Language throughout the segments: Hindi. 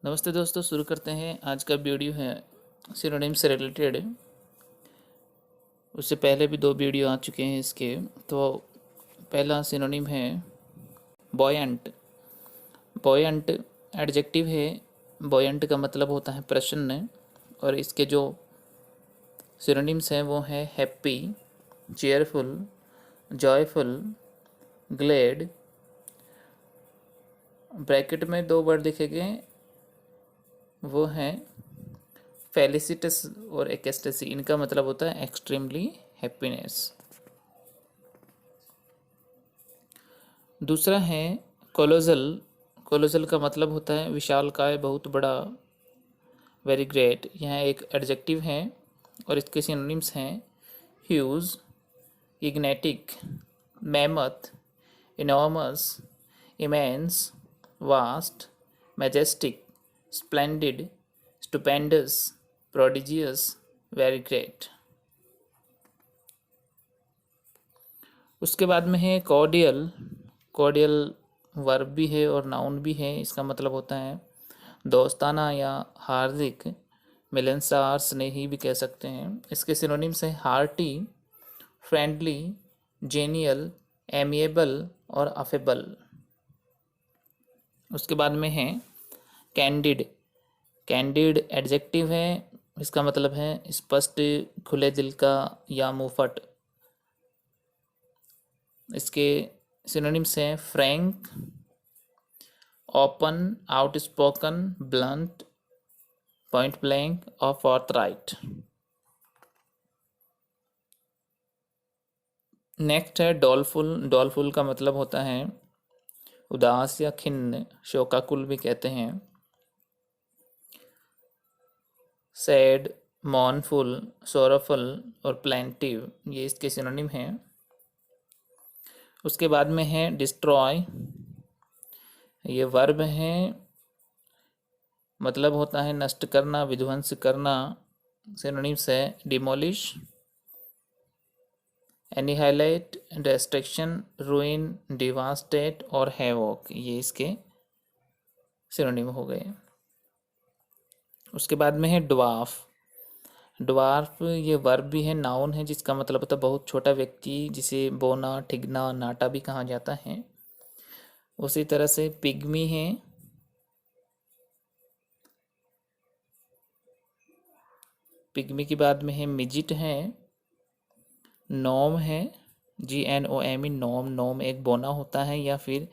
नमस्ते दोस्तों, शुरू करते हैं। आज का वीडियो है सिनोनिम से रिलेटेड। उससे पहले भी दो वीडियो आ चुके हैं इसके। तो पहला सिनोनिम है बॉयंट। बॉयंट एडजेक्टिव है। बॉयंट का मतलब होता है प्रसन्न, और इसके जो सिनोनिम्स हैं वो हैं happy, cheerful, joyful, glad. Bracket में दो वर्ड लिखे गए, वो हैं फेलिसिटस और एक्सटेसी। इनका मतलब होता है एक्सट्रीमली हैप्पीनेस। दूसरा है कोलोजल। कोलोजल का मतलब होता है विशालकाय, बहुत बड़ा, वेरी ग्रेट। यह एक एडजेक्टिव है और इसके सिनोनिम्स हैं huge, gigantic, mammoth, enormous, immense, vast, majestic, splendid, stupendous, prodigious, very great. उसके बाद में है कॉर्डियल। कॉर्डियल वर्ब भी है और नाउन भी है। इसका मतलब होता है दोस्ताना या हार्दिक, मिलनसार, स्नेही भी कह सकते हैं। इसके सिनोनिम्स हैं हार्टी, फ्रेंडली, जेनियल, एमिएबल और अफेबल। उसके बाद में है कैंडिड। कैंडिड एडजेक्टिव है। इसका मतलब है स्पष्ट, खुले दिल का या मुंहफट। इसके सिनोनिम्स हैं Frank, open, outspoken, blunt, point blank और फोर्थराइट। नेक्स्ट है डॉलफुल। डॉलफुल का मतलब होता है उदास या खिन्न, शोकाकुल भी कहते हैं। सैड, मॉर्नफुल, सोरोफुल और प्लेंटिव, ये इसके सिनोनिम हैं। उसके बाद में है डिस्ट्रॉय। ये वर्ब है, मतलब होता है नष्ट करना, विध्वंस करना। सिनोनिम्स है डिमोलिश, एनिहाइलेट, डिस्ट्रक्शन, रुइन, डिवास्टेट और हैवॉक, ये इसके सिनोनिम हो गए। उसके बाद में है ड्वार्फ। ड्वार्फ ये वर्ब भी है, नाउन है, जिसका मतलब होता है बहुत छोटा व्यक्ति, जिसे बोना, ठिगना, नाटा भी कहा जाता है। उसी तरह से पिग्मी है। पिग्मी के बाद में है मिजिट है। नोम है, GNOME, नोम। नोम एक बोना होता है, या फिर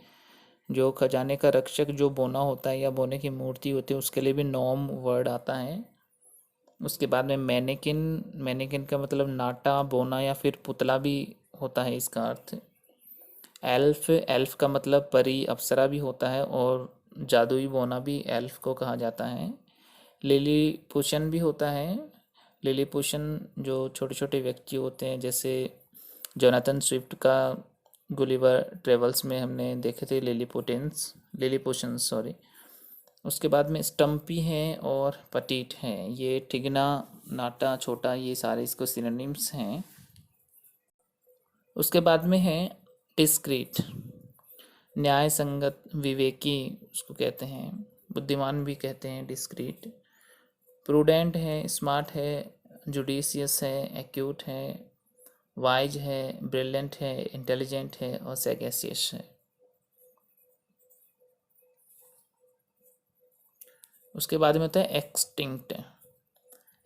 जो खजाने का रक्षक जो बोना होता है या बोने की मूर्ति होती है, उसके लिए भी नोम वर्ड आता है। उसके बाद में मैनेकिन। मैनेकिन का मतलब नाटा, बोना या फिर पुतला भी होता है इसका अर्थ। एल्फ। एल्फ का मतलब परी, अप्सरा भी होता है, और जादुई बोना भी एल्फ को कहा जाता है। लिली पुशन भी होता है। लिली पुशन जो छोटे छोटे व्यक्ति होते हैं, जैसे जोनाथन स्विफ्ट का गुलिवर ट्रेवल्स में हमने देखे थे लिली पोशंस, सॉरी। उसके बाद में स्टम्पी है और पटीट है। ये ठिगना, नाटा, छोटा, ये सारे इसको सिनोनिम्स हैं। उसके बाद में है डिस्क्रीट। न्याय संगत, विवेकी उसको कहते हैं, बुद्धिमान भी कहते हैं डिस्क्रीट। प्रूडेंट है, स्मार्ट है, जुडिशियस है, एक्यूट है, वाइज है, ब्रिलियंट है, इंटेलिजेंट है और सैगेसियस है। उसके बाद में होता है एक्सटिंक्ट।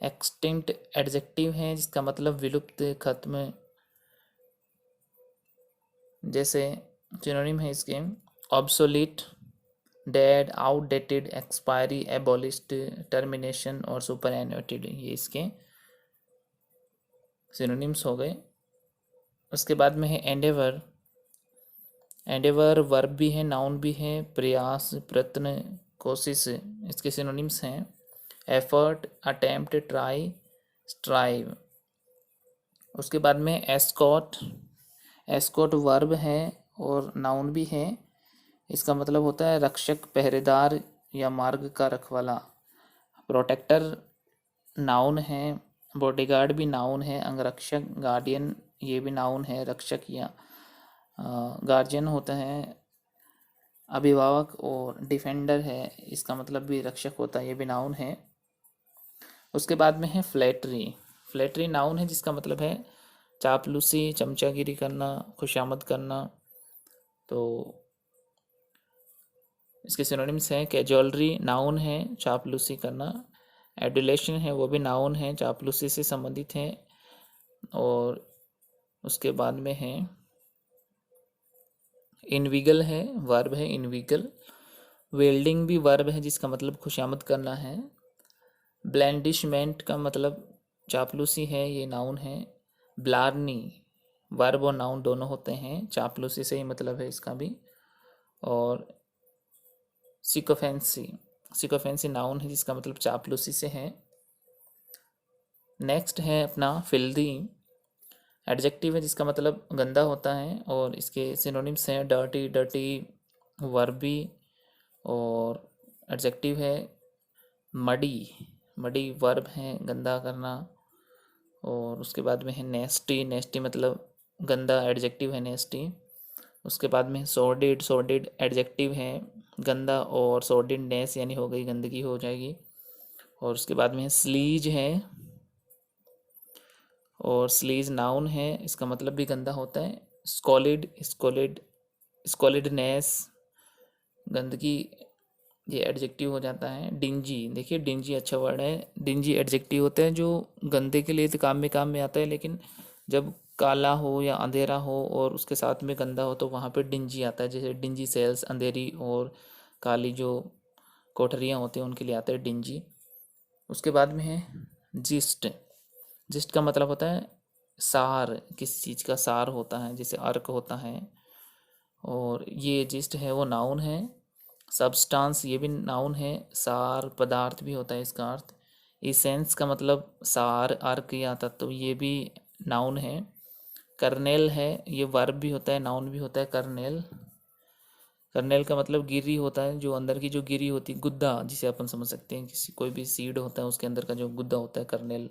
एक्सटिंक्ट एडजेक्टिव है, जिसका मतलब विलुप्त, खत्म। जैसे सिनोनिम है इसके obsolete, dead, outdated, expiry, abolished, termination और सुपरएनुएटेड, ये इसके सिनोनिम्स हो गए। उसके बाद में है एंडेवर। एंडेवर वर्ब भी है, नाउन भी है, प्रयास, प्रयत्न, कोशिश। इसके सिनोनिम्स हैं एफर्ट, अटेम्प्ट, ट्राई, स्ट्राइव। उसके बाद में एस्कॉट। एस्कॉट वर्ब है और नाउन भी है। इसका मतलब होता है रक्षक, पहरेदार या मार्ग का रखवाला। प्रोटेक्टर नाउन है, बॉडीगार्ड भी नाउन है, अंगरक्षक, गार्डियन ये भी नाउन है, रक्षक या गार्जियन होता है। अभिभावक और डिफेंडर है, इसका मतलब भी रक्षक होता है, ये भी नाउन है। उसके बाद में है फ्लैटरी। फ्लैटरी नाउन है जिसका मतलब है चापलूसी, चमचागिरी करना, खुशामद करना। तो इसके सिनोनिम्स हैं कैजुअलरी नाउन है, चापलूसी करना। एडुलेशन है, वो भी नाउन है, चापलूसी से संबंधित है। और उसके बाद में है इनविगल है, वर्ब है इनविगल। वेल्डिंग भी वर्ब है जिसका मतलब खुशामद करना है। ब्लैंडिशमेंट का मतलब चापलूसी है, ये नाउन है। ब्लार्नी वर्ब और नाउन दोनों होते हैं, चापलूसी से ही मतलब है इसका भी। और सिकोफेंसी, सिकोफेंसी नाउन है जिसका मतलब चापलूसी से है। नेक्स्ट है अपना फिल्दी, एडजेक्टिव है जिसका मतलब गंदा होता है। और इसके सिनोनिम्स हैं डर्टी, डर्टी वर्बी। और एडजेक्टिव है मडी, मडी वर्ब है गंदा करना। और उसके बाद में है नेस्टी, नेस्टी मतलब गंदा, एडजेक्टिव है नेस्टी। उसके बाद में सॉर्डिड, सॉर्डिड एडजेक्टिव है गंदा, और सॉर्डिडनेस यानी हो गई गंदगी हो जाएगी। और उसके बाद में स्लीज है, और स्लीज नाउन है, इसका मतलब भी गंदा होता है। स्कॉलिड, स्कॉलिड, स्कॉलिडनेस गंदगी, ये एडजेक्टिव हो जाता है। डिंजी, देखिए डिंजी अच्छा वर्ड है। डिंजी एडजेक्टिव होता है जो गंदे के लिए तो काम में आता है, लेकिन जब काला हो या अंधेरा हो और उसके साथ में गंदा हो तो वहाँ पे डिंजी आता है। जैसे डिंजी सेल्स, अंधेरी और काली जो कोठरियाँ होती हैं उनके लिए आता है डिंजी। उसके बाद में है जिस्ट, जिस्ट का मतलब होता है सार, किस चीज़ का सार होता है, जैसे अर्क होता है। और ये जिस्ट है वो नाउन है। सब्सटेंस ये भी नाउन है, सार पदार्थ भी होता है इसका अर्थ। इसेंस का मतलब सार, अर्क या तत्व, ये भी नाउन है। कर्नेल है, ये वर्ब भी होता है नाउन भी होता है कर्नेल। कर्नेल का मतलब गिरी होता है, जो अंदर की जो गिरी होती है, गुद्दा जिसे अपन समझ सकते हैं, किसी कोई भी सीड होता है उसके अंदर का जो गुद्दा होता है कर्नेल,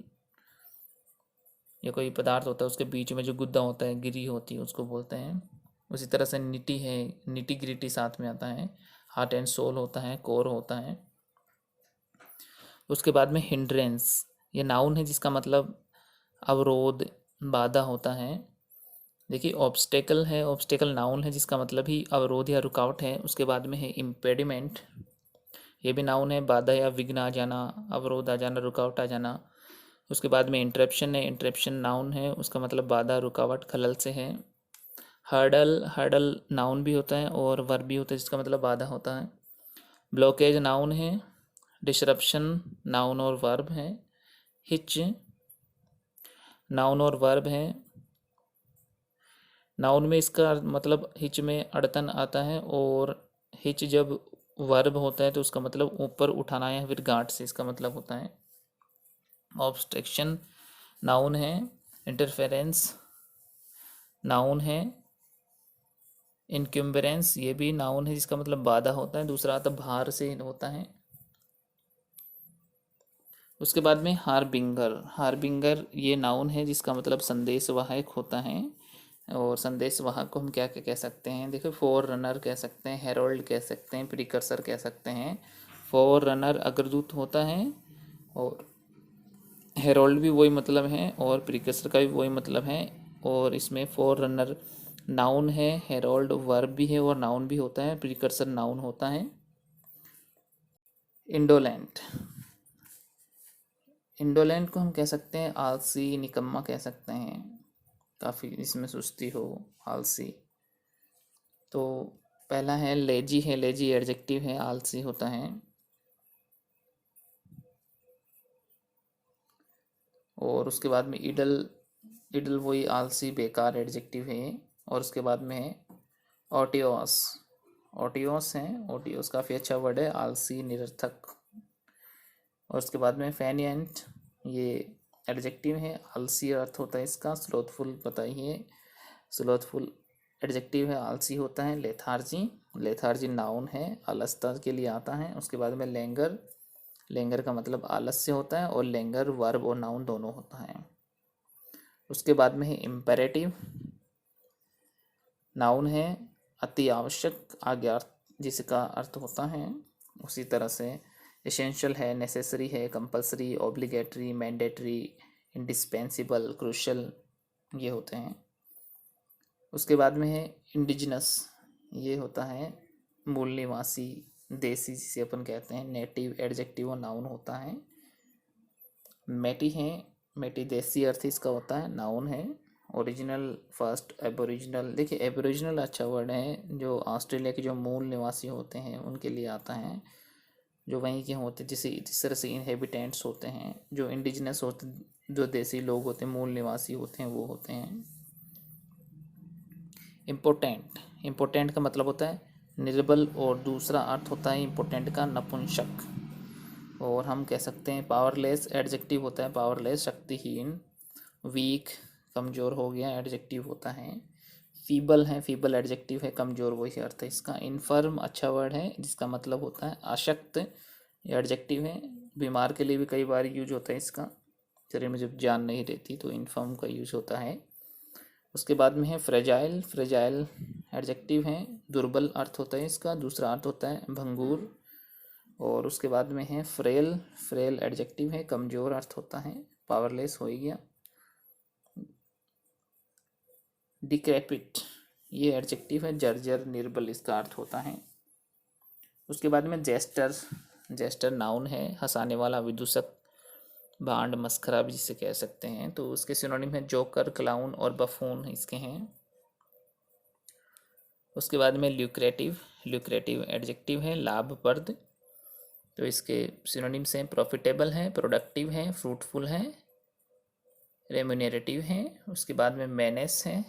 या कोई पदार्थ होता है उसके बीच में जो गुद्दा होता है, गिरी होती है, उसको बोलते हैं। उसी तरह से निटी है, निटी ग्रिटी साथ में आता है। हार्ट एंड सोल होता है, कोर होता है। उसके बाद में हिंड्रेंस, ये नाउन है जिसका मतलब अवरोध, बाधा होता है। देखिए ऑब्स्टेकल है, ऑब्स्टेकल नाउन है जिसका मतलब ही अवरोध या रुकावट है। उसके बाद में है इम्पेडिमेंट, ये भी नाउन है, बाधा या विघ्न आ जाना, अवरोध आ जाना, रुकावट आ जाना। उसके बाद में इंटरप्शन है, इंटरप्शन नाउन है, उसका मतलब बाधा, रुकावट, खलल से है। हर्डल, हर्डल नाउन भी होता है और वर्ब भी होता है जिसका मतलब बाधा होता है। ब्लॉकेज नाउन है। डिसरप्शन नाउन और वर्ब है। हिच नाउन और वर्ब है। नाउन में इसका मतलब हिच में अड़तन आता है, और हिच जब वर्ब होता है तो उसका मतलब ऊपर उठाना या फिर गांठ से इसका मतलब होता है। ऑब्स्ट्रक्शन नाउन है। इंटरफेरेंस नाउन है। इनक्यूम्बरेंस ये भी नाउन है जिसका मतलब बाधा होता है, दूसरा आता भार से होता है। उसके बाद में हारबिंगर, हारबिंगर ये नाउन है जिसका मतलब संदेशवाहक होता है। और संदेशवाहक को हम क्या क्या कह सकते हैं, देखो फोर रनर कह सकते हैं, हेरोल्ड कह सकते हैं, प्रिकर्सर कह सकते हैं। फोर रनर अग्रदूत होता है, और हेरोल्ड भी वही मतलब है, और प्रिकर्सर का भी वही मतलब है। और इसमें फोर रनर नाउन है, हेरोल्ड वर्ब भी है और नाउन भी होता है, प्रिकर्सर नाउन होता है। इंडोलेंट, इंडोलेंट को हम कह सकते हैं आलसी, निकम्मा कह सकते हैं, काफ़ी इसमें सुस्ती हो, आलसी। तो पहला है लेजी, है लेजी एडजेक्टिव है, आलसी होता है। और उसके बाद में इडल, इडल वही आलसी बेकार एडजेक्टिव है। और उसके बाद में है ओटियोस, ओटियोस है, ओटियोस काफ़ी अच्छा वर्ड है, आलसी निरर्थक। और उसके बाद में फेनियंट, ये एडजेक्टिव है, आलसी अर्थ होता है इसका। स्लोथफुल पता ही है, स्लोथफुल एडजेक्टिव है, आलसी होता है। लेथार्जी, लेथार्जी नाउन है, अलसता के लिए आता है। उसके बाद में लेंगर, लेंगर का मतलब आलस्य होता है, और लेंगर वर्ब और नाउन दोनों होता है। उसके बाद में है इम्पेरेटिव, नाउन है, अति आवश्यक, जिसका अर्थ होता है। उसी तरह से एसेंशियल है, नेसेसरी है, compulsory, obligatory, mandatory, indispensable, crucial, ये होते हैं। उसके बाद में है इंडिजिनस, ये होता है मूल निवासी, देसी जिसे अपन कहते हैं। नेटिव एडजेक्टिव और नाउन होता है। मेटी है, मेटी देसी अर्थ इसका होता है, नाउन है। Original, first, aboriginal. देखिए एबोरिजिनल अच्छा वर्ड है, जो ऑस्ट्रेलिया के जो मूल निवासी होते हैं उनके लिए आता है, जो वहीं के होते, जिस तरह से इनहेबिटेंट्स होते हैं। जो इंडिजिनस होते, जो देसी लोग होते हैं, मूल निवासी होते हैं, वो होते हैं। इम्पोर्टेंट, इम्पोर्टेंट का मतलब होता है निर्बल, और दूसरा अर्थ होता है इम्पोर्टेंट का नपुंसक। और हम कह सकते हैं पावरलेस, एडजेक्टिव होता है पावरलेस, शक्तिहीन। वीक, कमज़ोर हो गया, एडजेक्टिव होता है। फीबल है, फीबल एडजेक्टिव है, कमज़ोर, वही अर्थ है इसका। इनफर्म अच्छा वर्ड है, जिसका मतलब होता है अशक्त, ये एडजेक्टिव है। बीमार के लिए भी कई बार यूज होता है इसका, शरीर में जब जान नहीं रहती तो इनफर्म का यूज होता है। उसके बाद में है फ्रेजाइल, फ्रेजाइल एडजेक्टिव है, दुर्बल अर्थ होता है इसका। दूसरा अर्थ होता है भंगूर। और उसके बाद में है फ्रेल, फ्रेल एडजेक्टिव है, कमज़ोर अर्थ होता है, पावरलेस हो गया। डिक्रैपिट, ये एडजेक्टिव है, जर्जर, निर्बल, इसका अर्थ होता है। उसके बाद में जेस्टर, जेस्टर नाउन है, हंसाने वाला, विदूषक, भांड, मस्खरा भी जिसे कह सकते हैं। तो उसके सिनोनिम है जोकर, क्लाउन और बफून इसके हैं। उसके बाद में ल्यूक्रेटिव, ल्यूक्रेटिव एडजेक्टिव है, लाभप्रद। तो इसके सिनोनिम्स हैं प्रॉफिटेबल है, प्रोडक्टिव है, फ्रूटफुल है, रेम्यूनरेटिव है। उसके बाद में मैनेस है,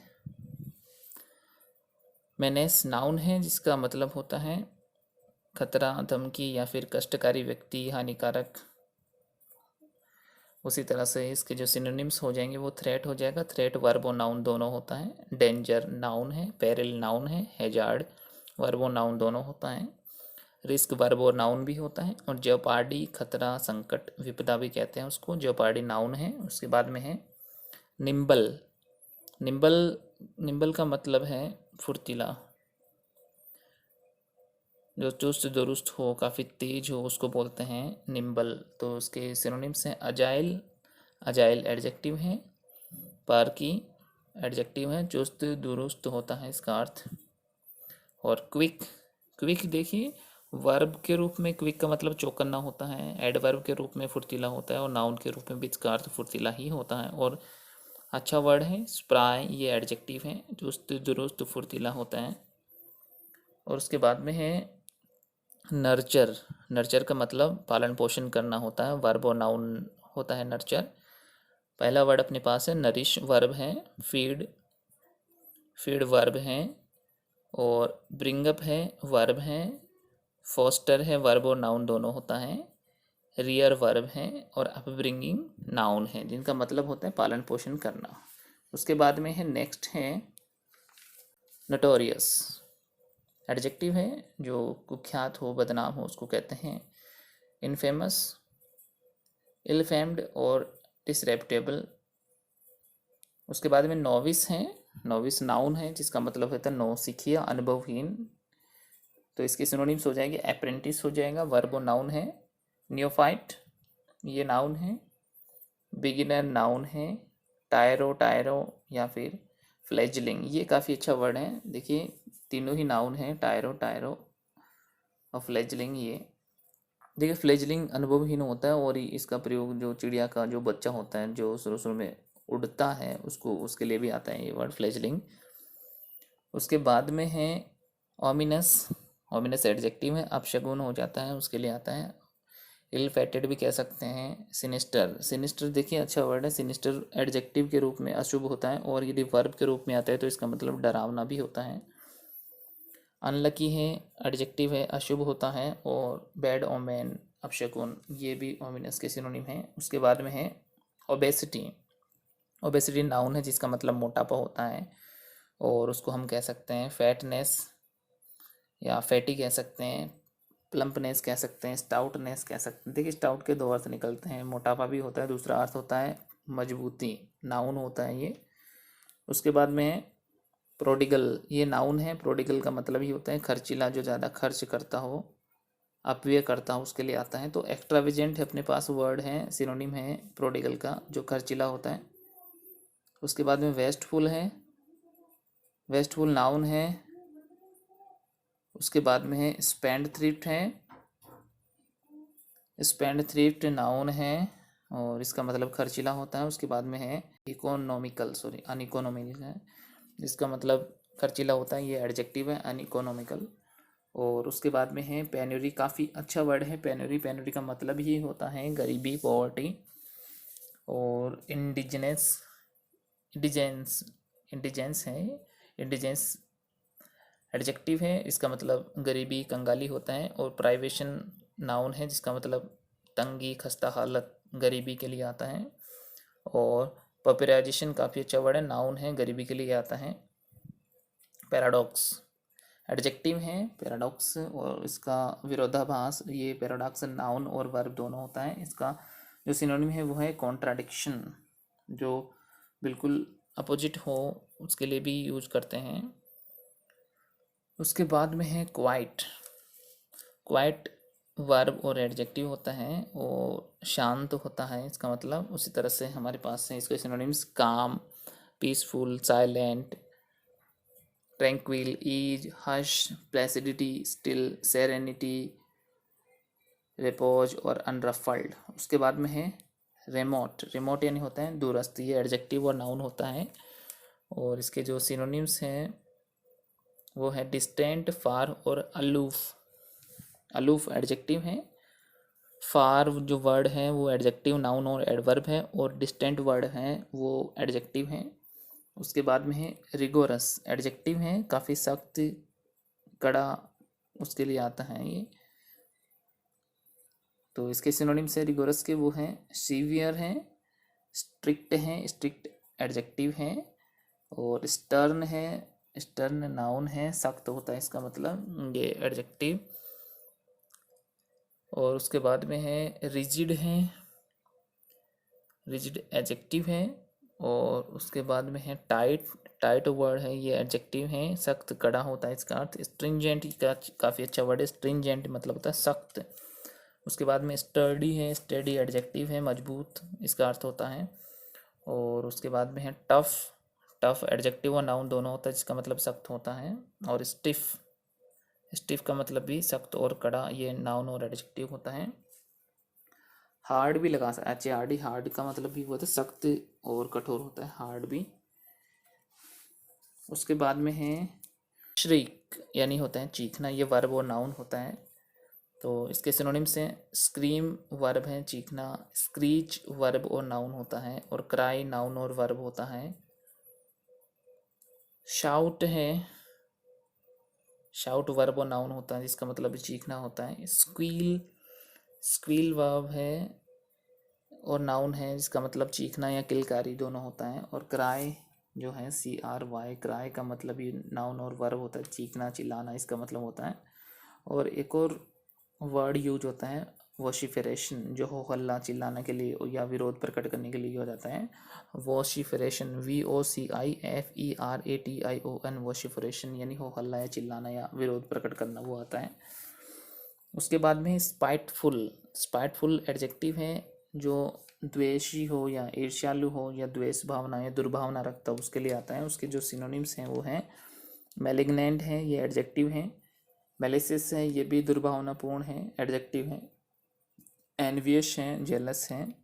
मैनेस नाउन है, जिसका मतलब होता है खतरा, धमकी या फिर कष्टकारी व्यक्ति, हानिकारक। उसी तरह से इसके जो सिनोनिम्स हो जाएंगे वो थ्रेट हो जाएगा, थ्रेट वर्ब और नाउन दोनों होता है। डेंजर नाउन है, पेरिल नाउन है, हैजार्ड वर्ब और नाउन दोनों होता है। रिस्क वर्ब और नाउन भी होता है। और जेओपार्डी, खतरा, संकट, विपदा भी कहते हैं उसको, जेओपार्डी नाउन है। उसके बाद में है निम्बल, निम्बल, निम्बल का मतलब है फुर्तीला, जो चुस्त दुरुस्त हो, काफ़ी तेज हो, उसको बोलते हैं निम्बल। तो उसके सिनोनिम्स हैं अजाइल, अजाइल एडजेक्टिव है, पार्की एडजेक्टिव है, चुस्त दुरुस्त होता है इसका अर्थ। और क्विक, क्विक देखिए वर्ब के रूप में क्विक का मतलब चौकन्ना होता है, एडवर्ब के रूप में फुर्तीला होता है, और नाउन के रूप में भी इसका अर्थ फुर्तीला ही होता है। और अच्छा वर्ड है स्प्राई, ये एडजेक्टिव है, चुस्त दुरुस्त फुर्तीला होता है। और उसके बाद में है नर्चर, नर्चर का मतलब पालन पोषण करना होता है, वर्ब और नाउन होता है नर्चर। पहला वर्ड अपने पास है नरिश, वर्ब है। फीड, फीड वर्ब है। और ब्रिंगअप है, वर्ब है। फोस्टर है, वर्ब और नाउन दोनों होता है। रियर वर्ब है। और अपब्रिंगिंग नाउन है, जिनका मतलब होता है पालन पोषण करना। उसके बाद में है नेक्स्ट है नटोरियस, एडजेक्टिव है, जो कुख्यात हो, बदनाम हो, उसको कहते हैं। इनफेमस, इलफेम्ड और डिसरेप्टेबल। उसके बाद में नोविस है, नोविस नाउन है, जिसका मतलब होता है नौसिखिया, अनुभवहीन। तो इसके सिनोनिम्स हो जाएंगे अप्रेंटिस हो जाएगा, वर्ब और नाउन है। नियोफाइट, ये नाउन है। बिगिनर नाउन है। टायरो, टायरो या फिर फ्लेजलिंग, ये काफ़ी अच्छा वर्ड है। देखिए तीनों ही नाउन है, टायरो, टायरो और फ्लेजलिंग। ये देखिए फ्लेजलिंग अनुभवहीन होता है, और इसका प्रयोग जो चिड़िया का जो बच्चा होता है जो शुरू शुरू में उड़ता है, उसको, उसके लिए भी आता है ये वर्ड फ्लेजलिंग। उसके बाद में है ओमिनस, ओमिनस एडजेक्टिव है, अपशगुन हो जाता है, उसके लिए आता है। इल फैटेड भी कह सकते हैं। सिनिस्टर, सिनिस्टर देखिए अच्छा वर्ड है, सिनिस्टर एडजेक्टिव के रूप में अशुभ होता है, और यदि वर्ब के रूप में आता है तो इसका मतलब डरावना भी होता है। अनलकी है, एडजेक्टिव है, अशुभ होता है। और बैड ओमेन, अपशकुन, ये भी ओमिनस के सिनोनिम है। उसके बाद में है ओबेसिटी, ओबेसिटी नाउन है, जिसका मतलब मोटापा होता है, और उसको हम कह सकते हैं फैटनेस या फैटी कह सकते हैं, प्लम्पनेस कह सकते हैं, स्टाउटनेस कह सकते हैं। देखिए स्टाउट के दो अर्थ निकलते हैं, मोटापा भी होता है, दूसरा अर्थ होता है मजबूती, नाउन होता है ये। उसके बाद में प्रोडिगल ये नाउन है। प्रोडिगल का मतलब ही होता है खर्चीला, जो ज़्यादा खर्च करता हो, अपव्यय करता हो, उसके लिए आता है। तो एक्स्ट्रावेजेंट अपने पास वर्ड है, सिनोनिम है प्रोडिगल का, जो खर्चीला होता है। उसके बाद में वेस्टफुल है, वेस्टफुल नाउन है। उसके बाद में है स्पेंड थ्रिफ्ट है, स्पेंड थ्रिफ्ट नाउन है और इसका मतलब खर्चीला होता है। उसके बाद में है अनइकोनॉमिकल है, जिसका मतलब खर्चीला होता है, ये एडजेक्टिव है अनइकोनॉमिकल। और उसके बाद में है पेन्यूरी, काफ़ी अच्छा वर्ड है पेन्यूरी। पेन्यूरी का मतलब ही होता है गरीबी, पॉवर्टी। और इंडिजेंस इंडिजेंस है, इंडिजेंस एडजेक्टिव है, इसका मतलब गरीबी, कंगाली होता है। और प्राइवेशन नाउन है, जिसका मतलब तंगी, खस्ता हालत, गरीबी के लिए आता है। और पॉपुलराइजेशन काफ़ी अच्छा वर्ड है, नाउन है, गरीबी के लिए आता है। पैराडॉक्स एडजेक्टिव है पैराडॉक्स, और इसका विरोधाभास, ये पैराडॉक्स नाउन और वर्ब दोनों होता है। इसका जो सिनोनिम है वो है कॉन्ट्राडिक्शन, जो बिल्कुल अपोजिट हो उसके लिए भी यूज करते हैं। उसके बाद में है क्वाइट। क्वाइट वर्ब और एडजेक्टिव होता है और शांत होता है इसका मतलब। उसी तरह से हमारे पास है इसके synonyms calm, peaceful, silent, tranquil, ease, hush, placidity, still, serenity, repose और अनरफल्ड। उसके बाद में है रिमोट। रिमोट यानी होता है दूरस्थ, ये एडजेक्टिव और नाउन होता है। और इसके जो सिनोनिम्स हैं वो है डिस्टेंट, फार और अलूफ। अलूफ एडजेक्टिव है, फार जो वर्ड है वो एडजेक्टिव, नाउन और एडवर्ब है, और डिस्टेंट वर्ड है वो एडजेक्टिव है। उसके बाद में है रिगोरस एडजेक्टिव है, काफ़ी सख्त, कड़ा, उसके लिए आता है ये। तो इसके सिनोनिम से रिगोरस के वो हैं सीवियर हैं, स्ट्रिक्ट हैं, स्ट्रिक्ट एडजेक्टिव है। और स्टर्न है, स्टर्न नाउन है, सख्त होता है इसका मतलब, ये एडजेक्टिव। और उसके बाद में है रिजिड है, रिजिड एडजेक्टिव है। और उसके बाद में है टाइट, टाइट वर्ड है, ये एडजेक्टिव है, सख्त, कड़ा होता है इसका अर्थ। स्ट्रिंजेंट का काफ़ी अच्छा वर्ड है, स्ट्रिंजेंट मतलब होता है सख्त। उसके बाद में स्टर्डी है, स्टडी एडजेक्टिव है, मजबूत इसका अर्थ होता है। और उसके बाद में है टफ, टफ एडजेक्टिव और नाउन दोनों होता है, जिसका मतलब सख्त होता है। और स्टिफ, स्टिफ का मतलब भी सख्त और कड़ा, ये नाउन और एडजेक्टिव होता है। हार्ड भी लगा सकते, HARD, हार्ड का मतलब भी होता है सख्त और कठोर होता है, हार्ड भी। उसके बाद में है श्रीक, यानी होता है चीखना, ये वर्ब और नाउन होता है। तो इसके सिनोनिम्स हैं स्क्रीम वर्ब है चीखना, स्क्रीच वर्ब और नाउन होता है, और क्राई नाउन और वर्ब होता है। शाउट है, शाउट वर्ब और नाउन होता है, जिसका मतलब भी चीखना होता है। स्क्वील, स्क्वील वर्ब है और नाउन है, जिसका मतलब चीखना या किलकारी दोनों होता है। और क्राई जो है CRY, क्राई का मतलब ये नाउन और वर्ब होता है, चीखना, चिल्लाना इसका मतलब होता है। और एक और वर्ड यूज होता है वॉशिफरेशन, जो हो हल्ला, चिल्लाना के लिए या विरोध प्रकट करने के लिए हो जाता है। वॉशिफरेशन, VOCIFERATION, वॉशिफरेशन यानी हो हल्ला या चिल्लाना या विरोध प्रकट करना, वो आता है। उसके बाद में स्पाइटफुल, स्पाइटफुल एडजेक्टिव है, जो द्वेषी हो या ईर्ष्यालु हो या द्वेष भावना या दुर्भावना रखता हो उसके लिए आता है। उसके जो सिनोनिम्स हैं वो हैं मैलिग्नेंट है, ये एडजेक्टिव है। मेलिसियस है, ये भी दुर्भावनापूर्ण है, एडजेक्टिव है। एनवियस है, जेलस है,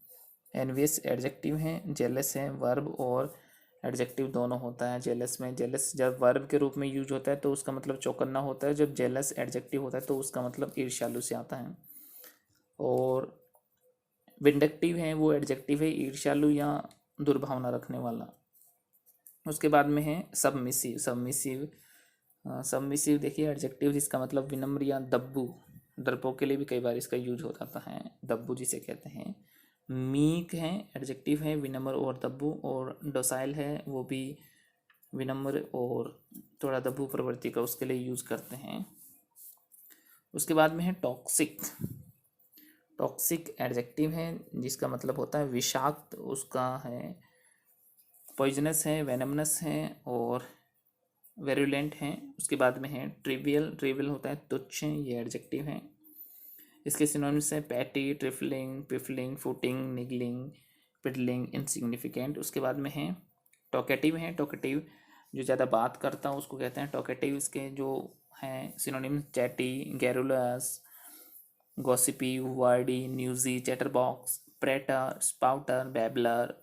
एनवियस एडजेक्टिव है, जेलस है वर्ब और एडजेक्टिव दोनों होता है। जेलस में, जेलस जब वर्ब के रूप में यूज होता है तो उसका मतलब चौकन्ना होता है, जब जेलस एडजेक्टिव होता है तो उसका मतलब ईर्ष्यालु से आता है। और विंडक्टिव है, वो एडजेक्टिव है, ईर्ष्यालु या दुर्भावना रखने वाला। उसके बाद में है सबमिसिव, सबमिसिव, सबमिसिव देखिए एडजेक्टिव, जिसका मतलब विनम्र या दब्बू, डरपोक के लिए भी कई बार इसका यूज हो जाता है, दब्बू जिसे कहते हैं। मीक है, एडजेक्टिव है, विनम्र और दब्बू। और डोसाइल है, वो भी विनम्र और थोड़ा दब्बू प्रवृत्ति का, उसके लिए यूज करते हैं। उसके बाद में है टॉक्सिक, टॉक्सिक एडजेक्टिव है, जिसका मतलब होता है विषाक्त, उसका है पॉइजनस है, वेनमनस है और वेरुलेंट हैं। उसके बाद में है ट्रिवियल, ट्रिवियल होता है तुच्छ, ये एडजेक्टिव है। इसके सिनोनिम्स हैं पैटी, ट्रिफलिंग, पिफलिंग, फुटिंग, निगलिंग, पिडलिंग, इनसिग्निफिकेंट। उसके बाद में है टॉकेटिव है। टॉकेटिव जो ज़्यादा बात करता है उसको कहते हैं टॉकेटिव। इसके जो हैं synonym chatty, garrulous, गॉसिपी, Verde, न्यूजी, chatterbox, प्रेटर, स्पाउटर, babbler,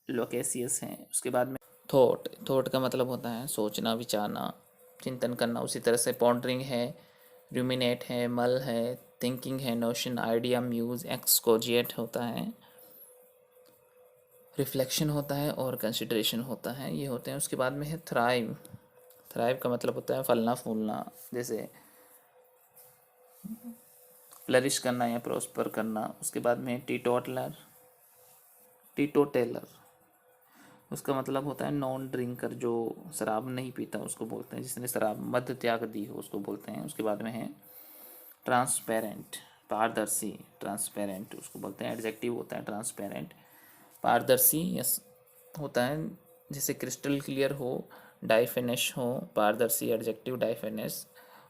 लोकेसियस हैं। उसके बाद में थॉट, थॉट का मतलब होता है सोचना, विचारना, चिंतन करना। उसी तरह से पॉन्डरिंग है, रूमिनेट है, मल है, थिंकिंग है, नोशन, आइडिया, म्यूज, एक्सकोजिएट होता है, रिफ्लेक्शन होता है और कंसिडरेशन होता है, ये होते हैं। उसके बाद में है थ्राइव। थ्राइव का मतलब होता है फलना फूलना, जैसे फ्लरिश करना या प्रॉस्पर करना। उसके बाद में है टीटोटलर, टीटोटेलर, उसका मतलब होता है नॉन ड्रिंकर, जो शराब नहीं पीता उसको बोलते हैं, जिसने शराब मध्य त्याग दी हो उसको बोलते हैं। उसके बाद में है ट्रांसपेरेंट, पारदर्शी, ट्रांसपेरेंट उसको बोलते हैं, एडजेक्टिव होता है ट्रांसपेरेंट। पारदर्शी यस होता है जैसे क्रिस्टल क्लियर हो, डाइफेनेश हो, पारदर्शी एडजेक्टिव डाइफेनेस।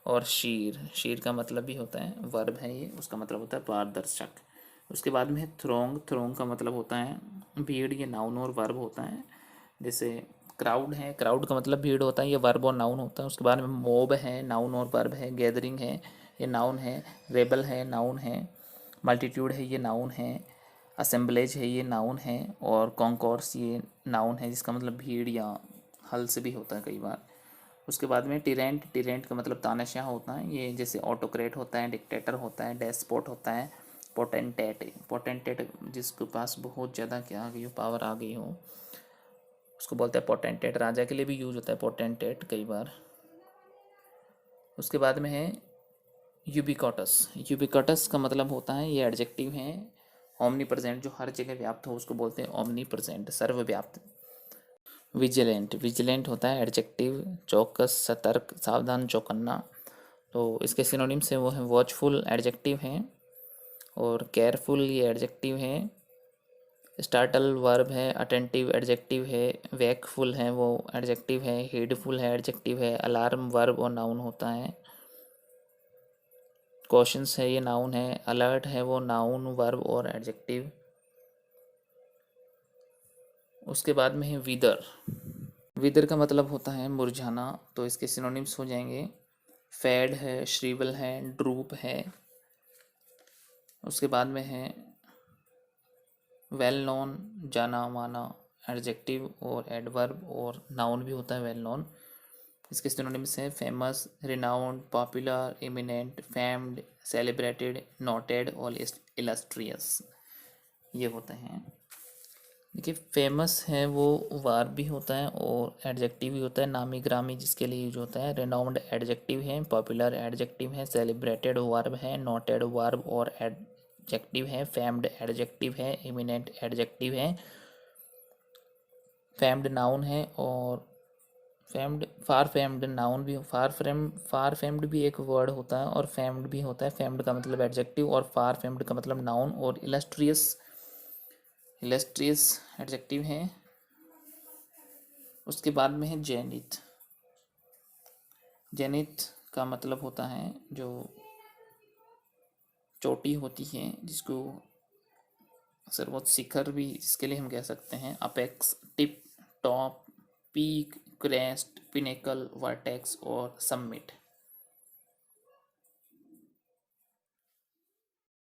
और शीर, शीर का मतलब भी होता है वर्ब है ये, उसका मतलब होता है पारदर्शक। उसके बाद में है थ्रोंग, थ्रोंग का मतलब होता है भीड़, ये नाउन और वर्ब होता है। जैसे क्राउड है, क्राउड का मतलब भीड़ होता है, ये वर्ब और नाउन होता है। उसके बाद में मोब है, नाउन और वर्ब है। गैदरिंग है, ये नाउन है। रेबल है, नाउन है। मल्टीट्यूड है, ये नाउन है। असेंबलेज है, ये नाउन है। और कॉन्कोर्स ये नाउन है, जिसका मतलब भीड़ या हल से भी होता है कई बार। उसके बाद में टिरेंट, टिरेंट का मतलब तानाशाह होता है, ये जैसे ऑटोक्रेट होता है, डिक्टेटर होता है, डेस्पोट होता है, पोटेंटेट, पोटेंटेट जिसके पास बहुत ज़्यादा क्या आ गई हो, पावर आ गई हो, उसको बोलते हैं पोटेंटेट। राजा के लिए भी यूज होता है पोटेंटेट कई बार। उसके बाद में है यूबिकॉटस, यूबिकॉटस का मतलब होता है ये एडजेक्टिव है ओमनी प्रेजेंट, जो हर जगह व्याप्त हो उसको बोलते हैं ओमनी प्रेजेंट, सर्वव्याप्त। विजिलेंट, विजिलेंट होता है एडजेक्टिव, चौकस, सतर्क, सावधान, चौकन्ना। तो इसके सिनोनिम्स हैं वो हैं वॉचफुल एडजेक्टिव हैं, और केयरफुल ये एडजेक्टिव है। स्टार्टल वर्ब है, अटेंटिव एडजेक्टिव है, वेकफुल है वो एडजेक्टिव है, हेडफुल है एडजेक्टिव है, अलार्म वर्ब और नाउन होता है। कॉशंस है, ये नाउन है। अलर्ट है वो नाउन, वर्ब और एडजेक्टिव। उसके बाद में है विदर, विदर का मतलब होता है मुरझाना, तो इसके सिनोनिम्स हो जाएंगे फेड है, श्रीवल है, ड्रूप है। उसके बाद में है वेल नोन, जाना माना एडजेक्टिव और एडवर्ब और नाउन भी होता है वेल नोन। इसके सिनोनिम्स हैं famous, renowned, popular, eminent, famed, celebrated, noted और इलस्ट्रियस, ये होते हैं। देखिए फेमस है वो वर्ब भी होता है और एडजेक्टिव भी होता है, नामी ग्रामी जिसके लिए यूज होता है। रेनाउंड एडजेक्टिव है, पॉपुलर एडजेक्टिव है, सेलिब्रेटेड वर्ब है, नोटेड वर्ब और एडजेक्टिव है, फेम्ड एडजेक्टिव है, इमिनेंट एडजेक्टिव है, फेम्ड नाउन है, और फेम्ड, फार फेम्ड नाउन भी, फार फेम्ड भी एक वर्ड होता है और फेम्ड भी होता है। फेम्ड का मतलब एडजेक्टिव और फार फेम्ड का मतलब नाउन। और इलस्ट्रियस, इलस्ट्रियस एडजेक्टिव है। उसके बाद में है जेनिथ, जेनिथ का मतलब होता है जो चोटी होती है, जिसको सर्वोच्च शिखर भी इसके लिए हम कह सकते हैं। Apex, tip, top, peak, crest, pinnacle, vertex और समिट।